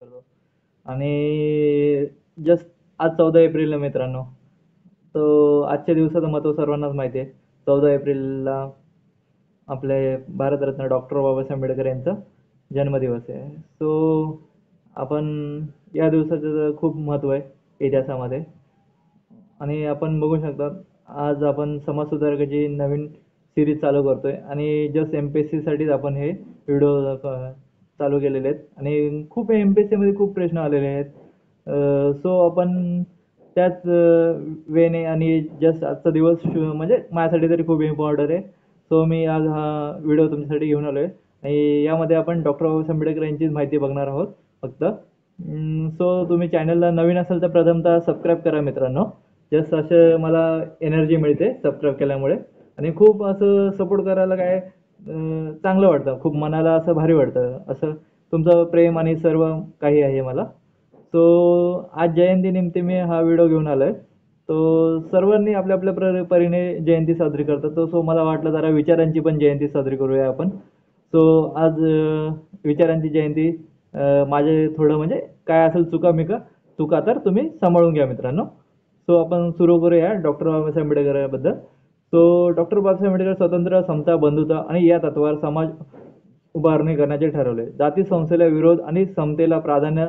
करतो. आणि जस्ट आज 14 एप्रिल आहे मित्रांनो. आजच्या दिवसाचं महत्त्व सर्वांनाच माहिती आहे. 14 एप्रिलला आपले भारतरत्न डॉक्टर बाबासाहेब आंबेडकर यांचा जन्मदिवस आहे. आपण या दिवसाचं खूप महत्त्व आहे इतिहासामध्ये. आणि आपण बघू शकता, आज आपण समाजसुधारकाची नवीन सिरीज चालू करतोय आणि जस्ट एम पी एस सीसाठीच आपण हे व्हिडिओ चालू केलेले आहेत आणि खूप एम पी एस सीमध्ये खूप प्रश्न आलेले आहेत. आपण त्याच वेने आणि जस्ट आजचा दिवस म्हणजे माझ्यासाठी तरी खूप इम्पॉर्टंट आहे. मी आज हा व्हिडिओ तुमच्यासाठी घेऊन आलो आहे आणि यामध्ये आपण डॉक्टर बाबासाहेब आंबेडकर यांचीच माहिती बघणार आहोत फक्त. तुम्ही चॅनलला नवीन असाल तर प्रथमतः सबस्क्राईब करा मित्रांनो. जस्ट असं मला एनर्जी मिळते सबस्क्राईब केल्यामुळे आणि खूप असं सपोर्ट करायला काय चांगलं वाटतं. खूप मनाला असं भारी वाटतं. असं तुमचं प्रेम आणि सर्व काही आहे मला. आज जयंतीनिमित्त मी हा व्हिडिओ घेऊन आलो आहे. सर्वांनी आपल्या आपल्या परीने जयंती साजरी करतात. मला वाटलं जरा विचारांची पण जयंती साजरी करूया आपण. आज विचारांची जयंती. माझे थोडं म्हणजे काय असेल चुका तर तुम्ही सांभाळून घ्या मित्रांनो. आपण सुरू करूया डॉक्टर बाबासाहेब आंबेडकरबद्दल. डॉक्टर बाबासाहेब आंबेडकर स्वतंत्र, समता, बंधुता आणि या तत्वावर समाज उभारणी करण्याचे ठरवले. जाती संस्थेला विरोध आणि समतेला प्राधान्य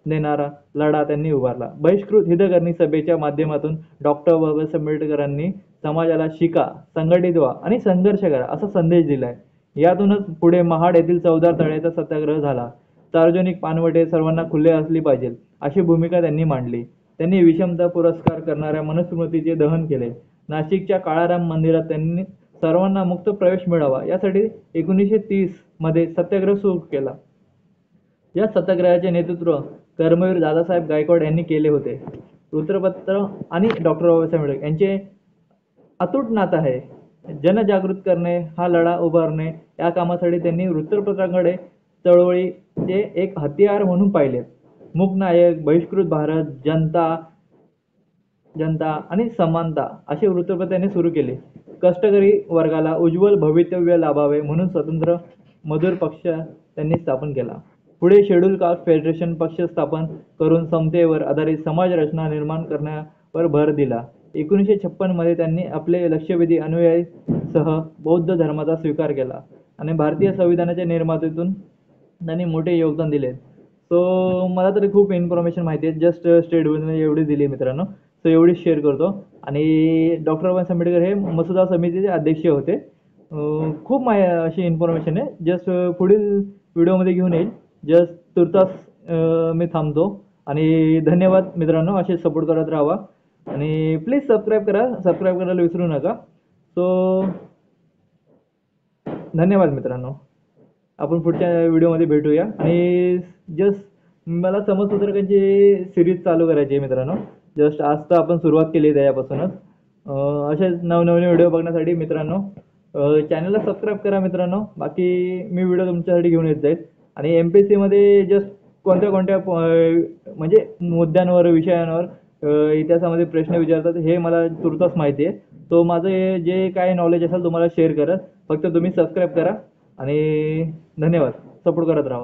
देणारा लढा त्यांनी उभारला. बहिष्कृत हितकरणी सभेच्या माध्यमातून डॉक्टर बाबासाहेब आंबेडकरांनी समाजाला शिका, संघटित व्हा आणि संघर्ष करा असा संदेश दिलाय. यातूनच पुढे महाड येथील चौदार तळ्याचा सत्याग्रह झाला. सार्वजनिक पानवटे सर्वांना खुले असली पाहिजे अशी भूमिका त्यांनी मांडली. त्यांनी विषमता पुरस्कार करणाऱ्या मनुस्मृतीचे दहन केले. नाशिकच्या काळाराम मंदिरात त्यांनी सर्वांना मुक्त प्रवेश मिळावा यासाठी 1930 मध्ये सत्याग्रह सुरू केला. या सत्याग्रहाचे नेतृत्व कर्मवीर दादासाहेब गायकवाड यांनी केले होते. वृत्तपत्र आणि डॉक्टर बाबासाहेब आंबेडकर यांचे अतूट नातं आहे. जनजागृत करणे, हा लढा उभारणे या कामासाठी त्यांनी वृत्तपत्रांकडे चळवळीचे एक हत्यार म्हणून पाहिले. मूकनायक, बहिष्कृत भारत, जनता आणि समानता असे वृत्तपत्र त्यांनी सुरू केले. कष्टकरी वर्गाला उज्ज्वल भवितव्य लाभावे म्हणून स्वतंत्र मजूर पक्ष त्यांनी स्थापन केला. पुढे शेड्यूल कास्ट फेडरेशन पक्ष स्थापन करून समतेवर आधारित समाज रचना निर्माण करण्यावर भर दिला. 1956 मध्ये त्यांनी आपले लक्षवेधी अनुयायीसह बौद्ध धर्माचा स्वीकार केला आणि भारतीय संविधानाच्या निर्मितीतून त्यांनी मोठे योगदान दिले. मला तरी खूप इन्फॉर्मेशन माहिती आहे. जस्ट स्टेटमध्ये एवढी दिली मित्रांनो. एवढीच शेअर करतो. आणि डॉक्टर बाबासाहेब आंबेडकर हे मसुदा समितीचे अध्यक्ष होते. खूप अशी इन्फॉर्मेशन आहे. जस्ट पुढील व्हिडिओमध्ये घेऊन येईल. जस्ट तुर्तास मी थांबतो आणि धन्यवाद मित्रांनो. असे सपोर्ट करत राहावा आणि प्लीज सबस्क्राईब करा. सबस्क्राईब करायला विसरू नका. धन्यवाद मित्रांनो. आपण पुढच्या व्हिडिओमध्ये भेटूया. आणि जस्ट मला समाजसुधारकांची सिरीज चालू करायची आहे मित्रांनो. जस्ट आज तर आपण सुरुवात केली आहे त्यापासूनच. असेच नवनवीन व्हिडिओ बघण्यासाठी मित्रांनो चॅनलला सबस्क्राईब करा मित्रांनो. बाकी मी व्हिडिओ तुमच्यासाठी घेऊन येत जाईल. आणि एम पी एस सीमध्ये जस्ट कोणत्या म्हणजे मुद्द्यांवर, विषयांवर इतिहासामध्ये प्रश्न विचारतात हे मला तुर्तास माहिती आहे. माझं जे काय नॉलेज असेल तुम्हाला शेअर करत. फक्त तुम्ही सबस्क्राईब करा आणि धन्यवाद. सपोर्ट करत राहा.